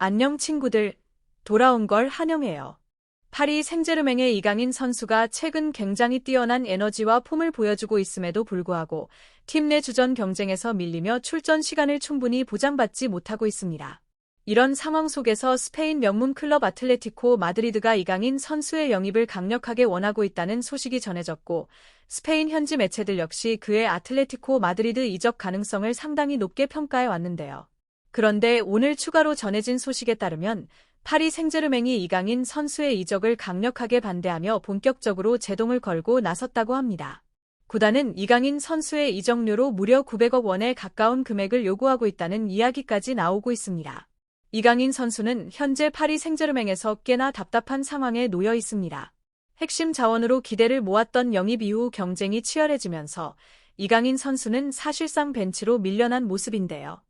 안녕 친구들, 돌아온 걸 환영해요. 파리 생제르맹의 이강인 선수가 최근 굉장히 뛰어난 에너지와 폼을 보여주고 있음에도 불구하고 팀 내 주전 경쟁에서 밀리며 출전 시간을 충분히 보장받지 못하고 있습니다. 이런 상황 속에서 스페인 명문 클럽 아틀레티코 마드리드가 이강인 선수의 영입을 강력하게 원하고 있다는 소식이 전해졌고, 스페인 현지 매체들 역시 그의 아틀레티코 마드리드 이적 가능성을 상당히 높게 평가해 왔는데요. 그런데 오늘 추가로 전해진 소식에 따르면 파리 생제르맹이 이강인 선수의 이적을 강력하게 반대하며 본격적으로 제동을 걸고 나섰다고 합니다. 구단은 이강인 선수의 이적료로 무려 900억 원에 가까운 금액을 요구하고 있다는 이야기까지 나오고 있습니다. 이강인 선수는 현재 파리 생제르맹에서 꽤나 답답한 상황에 놓여 있습니다. 핵심 자원으로 기대를 모았던 영입 이후 경쟁이 치열해지면서 이강인 선수는 사실상 벤치로 밀려난 모습인데요.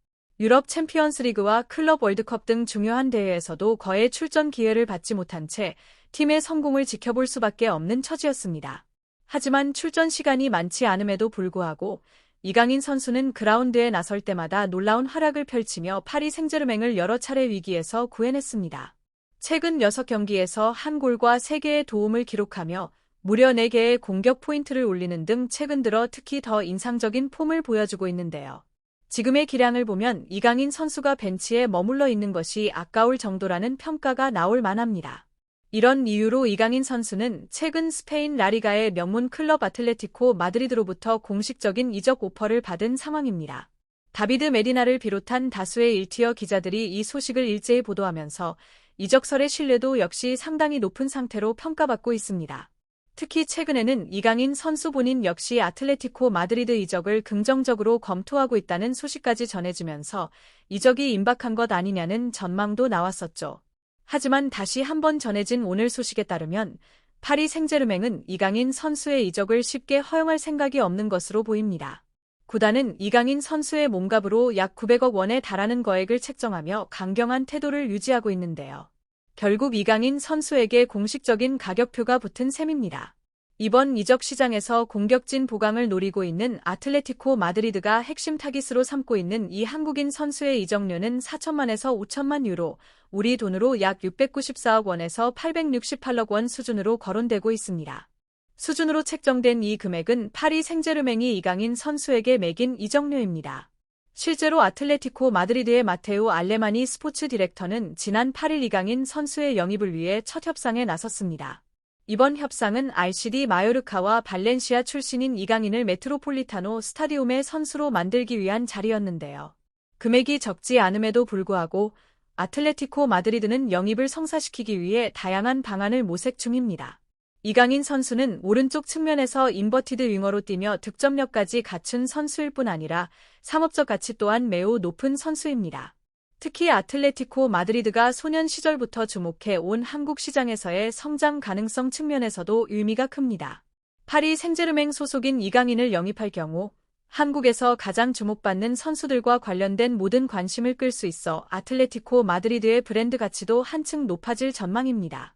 유럽 챔피언스리그와 클럽 월드컵 등 중요한 대회에서도 거의 출전 기회를 받지 못한 채 팀의 성공을 지켜볼 수밖에 없는 처지였습니다. 하지만 출전 시간이 많지 않음에도 불구하고 이강인 선수는 그라운드에 나설 때마다 놀라운 활약을 펼치며 파리 생제르맹을 여러 차례 위기에서 구해냈습니다. 최근 6경기에서 1골과 3개의 도움을 기록하며 무려 4개의 공격 포인트를 올리는 등 최근 들어 특히 더 인상적인 폼을 보여주고 있는데요. 지금의 기량을 보면 이강인 선수가 벤치에 머물러 있는 것이 아까울 정도라는 평가가 나올 만합니다. 이런 이유로 이강인 선수는 최근 스페인 라리가의 명문 클럽 아틀레티코 마드리드로부터 공식적인 이적 오퍼를 받은 상황입니다. 다비드 메디나를 비롯한 다수의 1티어 기자들이 이 소식을 일제히 보도하면서 이적설의 신뢰도 역시 상당히 높은 상태로 평가받고 있습니다. 특히 최근에는 이강인 선수 본인 역시 아틀레티코 마드리드 이적을 긍정적으로 검토하고 있다는 소식까지 전해지면서 이적이 임박한 것 아니냐는 전망도 나왔었죠. 하지만 다시 한번 전해진 오늘 소식에 따르면 파리 생제르맹은 이강인 선수의 이적을 쉽게 허용할 생각이 없는 것으로 보입니다. 구단은 이강인 선수의 몸값으로 약 900억 원에 달하는 거액을 책정하며 강경한 태도를 유지하고 있는데요. 결국 이강인 선수에게 공식적인 가격표가 붙은 셈입니다. 이번 이적 시장에서 공격진 보강을 노리고 있는 아틀레티코 마드리드가 핵심 타깃으로 삼고 있는 이 한국인 선수의 이적료는 4천만에서 5천만 유로, 우리 돈으로 약 694억 원에서 868억 원 수준으로 거론되고 있습니다. 수준으로 책정된 이 금액은 파리 생제르맹이 이강인 선수에게 매긴 이적료입니다. 실제로 아틀레티코 마드리드의 마테우 알레마니 스포츠 디렉터는 지난 8일 이강인 선수의 영입을 위해 첫 협상에 나섰습니다. 이번 협상은 RCD 마요르카와 발렌시아 출신인 이강인을 메트로폴리타노 스타디움의 선수로 만들기 위한 자리였는데요. 금액이 적지 않음에도 불구하고 아틀레티코 마드리드는 영입을 성사시키기 위해 다양한 방안을 모색 중입니다. 이강인 선수는 오른쪽 측면에서 인버티드 윙어로 뛰며 득점력까지 갖춘 선수일 뿐 아니라 상업적 가치 또한 매우 높은 선수입니다. 특히 아틀레티코 마드리드가 소년 시절부터 주목해 온 한국 시장에서의 성장 가능성 측면에서도 의미가 큽니다. 파리 생제르맹 소속인 이강인을 영입할 경우 한국에서 가장 주목받는 선수들과 관련된 모든 관심을 끌 수 있어 아틀레티코 마드리드의 브랜드 가치도 한층 높아질 전망입니다.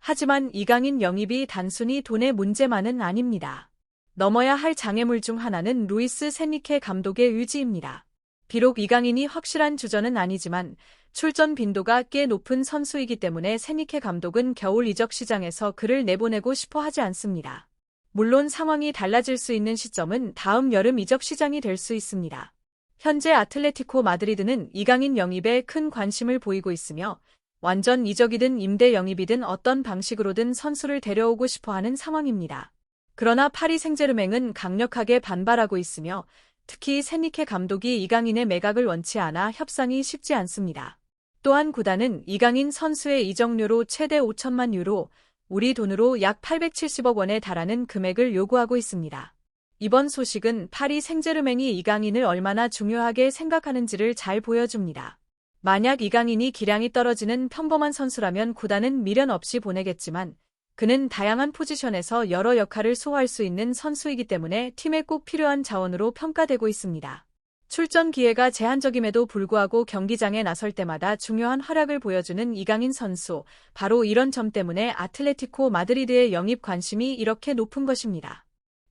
하지만 이강인 영입이 단순히 돈의 문제만은 아닙니다. 넘어야 할 장애물 중 하나는 루이스 샌리케 감독의 의지입니다. 비록 이강인이 확실한 주전은 아니지만 출전 빈도가 꽤 높은 선수이기 때문에 샌리케 감독은 겨울 이적 시장에서 그를 내보내고 싶어 하지 않습니다. 물론 상황이 달라질 수 있는 시점은 다음 여름 이적 시장이 될 수 있습니다. 현재 아틀레티코 마드리드는 이강인 영입에 큰 관심을 보이고 있으며 완전 이적이든 임대 영입이든 어떤 방식으로든 선수를 데려오고 싶어하는 상황입니다. 그러나 파리 생제르맹은 강력하게 반발하고 있으며 특히 샌리케 감독이 이강인의 매각을 원치 않아 협상이 쉽지 않습니다. 또한 구단은 이강인 선수의 이적료로 최대 5천만 유로, 우리 돈으로 약 870억 원에 달하는 금액을 요구하고 있습니다. 이번 소식은 파리 생제르맹이 이강인을 얼마나 중요하게 생각하는지를 잘 보여줍니다. 만약 이강인이 기량이 떨어지는 평범한 선수라면 구단은 미련 없이 보내겠지만 그는 다양한 포지션에서 여러 역할을 소화할 수 있는 선수이기 때문에 팀에 꼭 필요한 자원으로 평가되고 있습니다. 출전 기회가 제한적임에도 불구하고 경기장에 나설 때마다 중요한 활약을 보여주는 이강인 선수, 바로 이런 점 때문에 아틀레티코 마드리드의 영입 관심이 이렇게 높은 것입니다.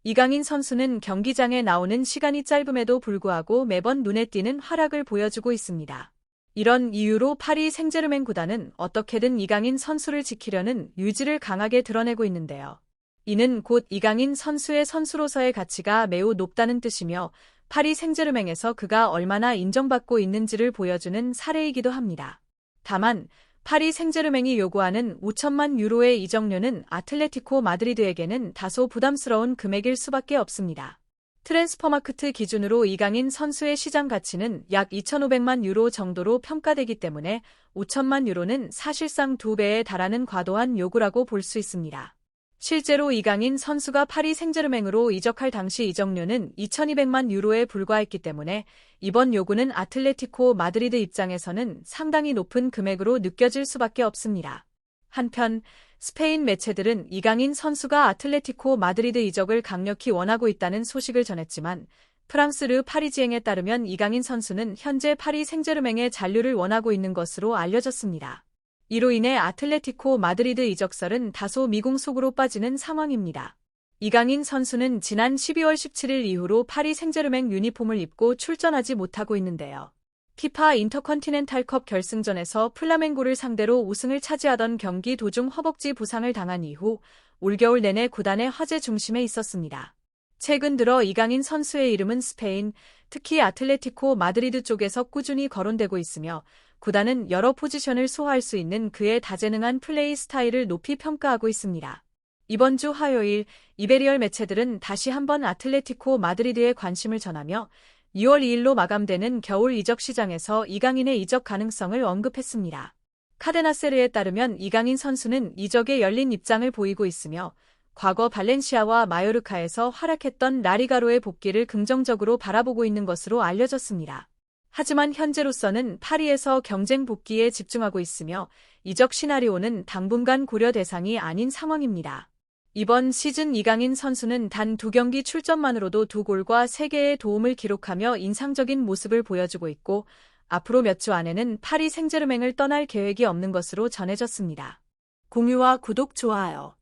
이강인 선수는 경기장에 나오는 시간이 짧음에도 불구하고 매번 눈에 띄는 활약을 보여주고 있습니다. 이런 이유로 파리 생제르맹 구단은 어떻게든 이강인 선수를 지키려는 의지를 강하게 드러내고 있는데요. 이는 곧 이강인 선수의 선수로서의 가치가 매우 높다는 뜻이며 파리 생제르맹에서 그가 얼마나 인정받고 있는지를 보여주는 사례이기도 합니다. 다만 파리 생제르맹이 요구하는 5천만 유로의 이적료는 아틀레티코 마드리드에게는 다소 부담스러운 금액일 수밖에 없습니다. 트랜스퍼마크트 기준으로 이강인 선수의 시장 가치는 약 2,500만 유로 정도로 평가되기 때문에 5천만 유로는 사실상 2배에 달하는 과도한 요구라고 볼 수 있습니다. 실제로 이강인 선수가 파리 생제르맹으로 이적할 당시 이적료는 2,200만 유로에 불과했기 때문에 이번 요구는 아틀레티코 마드리드 입장에서는 상당히 높은 금액으로 느껴질 수밖에 없습니다. 한편 스페인 매체들은 이강인 선수가 아틀레티코 마드리드 이적을 강력히 원하고 있다는 소식을 전했지만 프랑스 르 파리지앵에 따르면 이강인 선수는 현재 파리 생제르맹의 잔류를 원하고 있는 것으로 알려졌습니다. 이로 인해 아틀레티코 마드리드 이적설은 다소 미궁 속으로 빠지는 상황입니다. 이강인 선수는 지난 12월 17일 이후로 파리 생제르맹 유니폼을 입고 출전하지 못하고 있는데요. 피파 인터컨티넨탈컵 결승전에서 플라멩고를 상대로 우승을 차지하던 경기 도중 허벅지 부상을 당한 이후 올겨울 내내 구단의 화제 중심에 있었습니다. 최근 들어 이강인 선수의 이름은 스페인, 특히 아틀레티코 마드리드 쪽에서 꾸준히 거론되고 있으며 구단은 여러 포지션을 소화할 수 있는 그의 다재능한 플레이 스타일을 높이 평가하고 있습니다. 이번 주 화요일 이베리얼 매체들은 다시 한번 아틀레티코 마드리드에 관심을 전하며 2월 2일로 마감되는 겨울 이적 시장에서 이강인의 이적 가능성을 언급했습니다. 카데나세르에 따르면 이강인 선수는 이적에 열린 입장을 보이고 있으며 과거 발렌시아와 마요르카에서 활약했던 라리가로의 복귀를 긍정적으로 바라보고 있는 것으로 알려졌습니다. 하지만 현재로서는 파리에서 경쟁 복귀에 집중하고 있으며 이적 시나리오는 당분간 고려 대상이 아닌 상황입니다. 이번 시즌 이강인 선수는 단 2경기 출전만으로도 2골과 3개의 도움을 기록하며 인상적인 모습을 보여주고 있고 앞으로 몇 주 안에는 파리 생제르맹을 떠날 계획이 없는 것으로 전해졌습니다. 공유와 구독, 좋아요